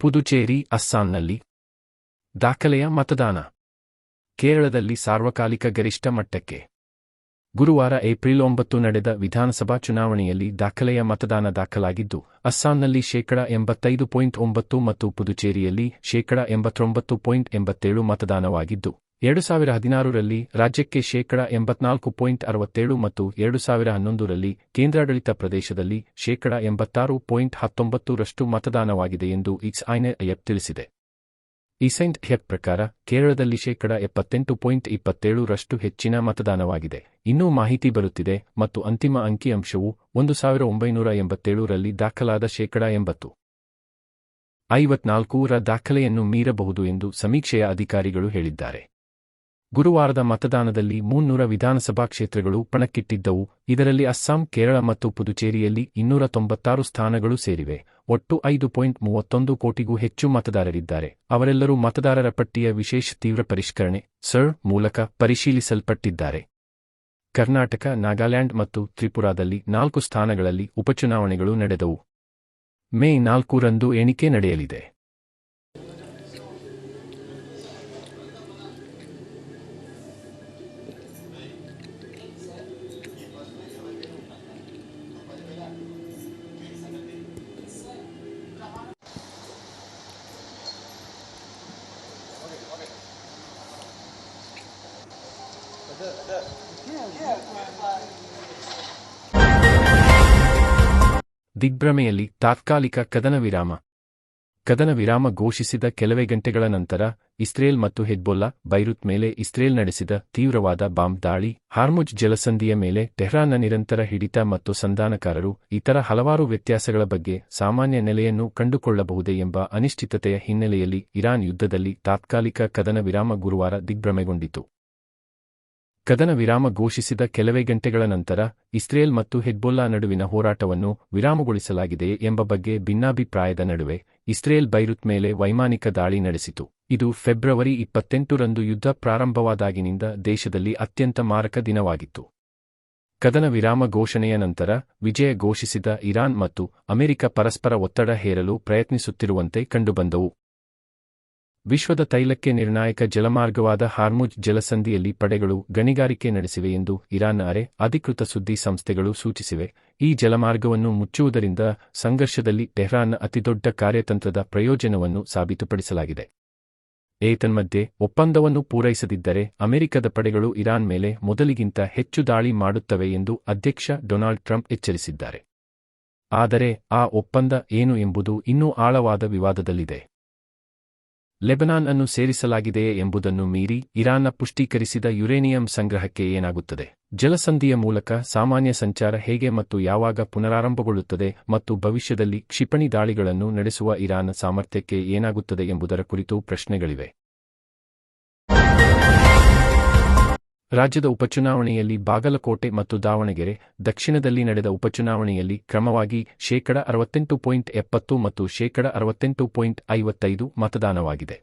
ಪುದುಚೇರಿ, ಅಸ್ಸಾಂನಲ್ಲಿ ದಾಖಲೆಯ ಮತದಾನ. ಕೇರಳದಲ್ಲಿ ಸಾರ್ವಕಾಲಿಕ ಗರಿಷ್ಠ ಮಟ್ಟಕ್ಕೆ. ಗುರುವಾರ ಏಪ್ರಿಲ್ 9 ನಡೆದ ವಿಧಾನಸಭಾ ಚುನಾವಣೆಯಲ್ಲಿ ದಾಖಲೆಯ ಮತದಾನ ದಾಖಲಾಗಿದ್ದು, ಅಸ್ಸಾಂನಲ್ಲಿ ಶೇಕಡ 85.9 ಮತ್ತು ಪುದುಚೇರಿಯಲ್ಲಿ ಶೇಕಡ 89.87 ಮತದಾನವಾಗಿದ್ದು, 2016ರಲ್ಲಿ ರಾಜ್ಯಕ್ಕೆ ಶೇಕಡ 84.67 ಮತ್ತು 2011ರಲ್ಲಿ ಕೇಂದ್ರಾಡಳಿತ ಪ್ರದೇಶದಲ್ಲಿ ಶೇಕಡ 86.19ರಷ್ಟು ಮತದಾನವಾಗಿದೆ ಎಂದು INEP ತಿಳಿಸಿದೆ. INEP ಪ್ರಕಾರ ಕೇರಳದಲ್ಲಿ ಶೇಕಡ 78.27ರಷ್ಟು ಹೆಚ್ಚಿನ ಮತದಾನವಾಗಿದೆ. ಇನ್ನೂ ಮಾಹಿತಿ ಬರುತ್ತಿದೆ ಮತ್ತು ಅಂತಿಮ ಅಂಕಿಅಂಶವು 1987ರಲ್ಲಿ ದಾಖಲಾದ ಶೇಕಡ 80.54ರ ದಾಖಲೆಯನ್ನು ಮೀರಬಹುದು ಎಂದು ಸಮೀಕ್ಷೆಯ ಅಧಿಕಾರಿಗಳು ಹೇಳಿದ್ದಾರೆ. ಗುರುವಾರದ ಮತದಾನದಲ್ಲಿ 300 ವಿಧಾನಸಭಾ ಕ್ಷೇತ್ರಗಳು ಪಣಕ್ಕಿಟ್ಟಿದ್ದವು. ಇದರಲ್ಲಿ ಅಸ್ಸಾಂ, ಕೇರಳ ಮತ್ತು ಪುದುಚೇರಿಯಲ್ಲಿ 296 ಸ್ಥಾನಗಳು ಸೇರಿವೆ. ಒಟ್ಟು 5.31 ಕೋಟಿಗೂ ಹೆಚ್ಚು ಮತದಾರರಿದ್ದಾರೆ. ಅವರೆಲ್ಲರೂ ಮತದಾರರ ಪಟ್ಟಿಯ ವಿಶೇಷ ತೀವ್ರ ಪರಿಷ್ಕರಣೆ (SIR) ಮೂಲಕ ಪರಿಶೀಲಿಸಲ್ಪಟ್ಟಿದ್ದಾರೆ. ಕರ್ನಾಟಕ, ನಾಗಾಲ್ಯಾಂಡ್ ಮತ್ತು ತ್ರಿಪುರಾದಲ್ಲಿ 4 ಸ್ಥಾನಗಳಲ್ಲಿ ಉಪಚುನಾವಣೆಗಳು ನಡೆದವು. ಮೇ 4ರಂದು ಎಣಿಕೆ ನಡೆಯಲಿದೆ. ದಿಗ್ಭ್ರಮೆಯಲ್ಲಿ ತಾತ್ಕಾಲಿಕ ಕದನ ವಿರಾಮ. ಕದನ ವಿರಾಮ ಘೋಷಿಸಿದ ಕೆಲವೇ ಗಂಟೆಗಳ ನಂತರ ಇಸ್ರೇಲ್ ಮತ್ತು ಹೆಜ್ಬೊಲ್ಲಾ ಬೈರುತ್ ಮೇಲೆ ಇಸ್ರೇಲ್ ನಡೆಸಿದ ತೀವ್ರವಾದ ಬಾಂಬ್ ದಾಳಿ, ಹಾರ್ಮುಜ್ ಜಲಸಂಧಿಯ ಮೇಲೆ ಟೆಹ್ರಾನ್ನ ನಿರಂತರ ಹಿಡಿತ ಮತ್ತು ಸಂಧಾನಕಾರರು ಇತರ ಹಲವಾರು ವ್ಯತ್ಯಾಸಗಳ ಬಗ್ಗೆ ಸಾಮಾನ್ಯ ನೆಲೆಯನ್ನು ಕಂಡುಕೊಳ್ಳಬಹುದೇ ಎಂಬ ಅನಿಶ್ಚಿತತೆಯ ಹಿನ್ನೆಲೆಯಲ್ಲಿ ಇರಾನ್ ಯುದ್ಧದಲ್ಲಿ ತಾತ್ಕಾಲಿಕ ಕದನ ವಿರಾಮ ಗುರುವಾರ ದಿಗ್ಭ್ರಮೆಗೊಂಡಿತು. ಕದನ ವಿರಾಮ ಘೋಷಿಸಿದ ಕೆಲವೇ ಗಂಟೆಗಳ ನಂತರ ಇಸ್ರೇಲ್ ಮತ್ತು ಹೆಜ್ಬೊಲ್ಲಾ ನಡುವಿನ ಹೋರಾಟವನ್ನು ವಿರಾಮಗೊಳಿಸಲಾಗಿದೆಯೇ ಎಂಬ ಬಗ್ಗೆ ಭಿನ್ನಾಭಿಪ್ರಾಯದ ನಡುವೆ ಇಸ್ರೇಲ್ ಬೈರುತ್ ಮೇಲೆ ವೈಮಾನಿಕ ದಾಳಿ ನಡೆಸಿತು. ಇದು ಫೆಬ್ರವರಿ 28ರಂದು ಯುದ್ಧ ಪ್ರಾರಂಭವಾದಾಗಿನಿಂದ ದೇಶದಲ್ಲಿ ಅತ್ಯಂತ ಮಾರಕ ದಿನವಾಗಿತ್ತು. ಕದನ ವಿರಾಮ ಘೋಷಣೆಯ ನಂತರ ವಿಜಯ ಘೋಷಿಸಿದ ಇರಾನ್ ಮತ್ತು ಅಮೆರಿಕ ಪರಸ್ಪರ ಒತ್ತಡ ಹೇರಲು ಪ್ರಯತ್ನಿಸುತ್ತಿರುವಂತೆ ಕಂಡುಬಂದವು. ವಿಶ್ವದ ತೈಲಕ್ಕೆ ನಿರ್ಣಾಯಕ ಜಲಮಾರ್ಗವಾದ ಹಾರ್ಮುಜ್ ಜಲಸಂಧಿಯಲ್ಲಿ ಪಡೆಗಳು ಗಣಿಗಾರಿಕೆ ನಡೆಸಿವೆ ಎಂದು ಇರಾನ್ನ ಅಧಿಕೃತ ಸುದ್ದಿ ಸಂಸ್ಥೆಗಳು ಸೂಚಿಸಿವೆ. ಈ ಜಲಮಾರ್ಗವನ್ನು ಮುಚ್ಚುವುದರಿಂದ ಸಂಘರ್ಷದಲ್ಲಿ ಟೆಹ್ರಾನ್ನ ಅತಿದೊಡ್ಡ ಕಾರ್ಯತಂತ್ರದ ಪ್ರಯೋಜನವನ್ನು ಸಾಬೀತುಪಡಿಸಲಾಗಿದೆ. ಏತನ್ಮಧ್ಯೆ, ಒಪ್ಪಂದವನ್ನು ಪೂರೈಸದಿದ್ದರೆ ಅಮೆರಿಕದ ಪಡೆಗಳು ಇರಾನ್ ಮೇಲೆ ಮೊದಲಿಗಿಂತ ಹೆಚ್ಚು ದಾಳಿ ಮಾಡುತ್ತವೆ ಎಂದು ಅಧ್ಯಕ್ಷ ಡೊನಾಲ್ಡ್ ಟ್ರಂಪ್ ಎಚ್ಚರಿಸಿದ್ದಾರೆ. ಆದರೆ ಆ ಒಪ್ಪಂದ ಏನು ಎಂಬುದು ಇನ್ನೂ ಆಳವಾದ ವಿವಾದದಲ್ಲಿದೆ. ಲೆಬನಾನ್ ಅನ್ನು ಸೇರಿಸಲಾಗಿದೆಯೇ ಎಂಬುದನ್ನು ಮೀರಿ ಇರಾನ್ನ ಪುಷ್ಟೀಕರಿಸಿದ ಯುರೇನಿಯಂ ಸಂಗ್ರಹಕ್ಕೆ ಏನಾಗುತ್ತದೆ? ಜಲಸಂಧಿಯ ಮೂಲಕ ಸಾಮಾನ್ಯ ಸಂಚಾರ ಹೇಗೆ ಮತ್ತು ಯಾವಾಗ ಪುನರಾರಂಭಗೊಳ್ಳುತ್ತದೆ ಮತ್ತು ಭವಿಷ್ಯದಲ್ಲಿ ಕ್ಷಿಪಣಿ ದಾಳಿಗಳನ್ನು ನಡೆಸುವ ಇರಾನ್ನ ಸಾಮರ್ಥ್ಯಕ್ಕೆ ಏನಾಗುತ್ತದೆ ಎಂಬುದರ ಕುರಿತು ಪ್ರಶ್ನೆಗಳಿವೆ. ರಾಜ್ಯದ ಉಪಚುನಾವಣೆಯಲ್ಲಿ ಬಾಗಲಕೋಟೆ ಮತ್ತು ದಾವಣಗೆರೆ, ದಕ್ಷಿಣದಲ್ಲಿ ನಡೆದ ಉಪಚುನಾವಣೆಯಲ್ಲಿ ಕ್ರಮವಾಗಿ ಶೇಕಡ 68.70 ಮತ್ತು ಶೇಕಡ 68.55 ಮತದಾನವಾಗಿದೆ.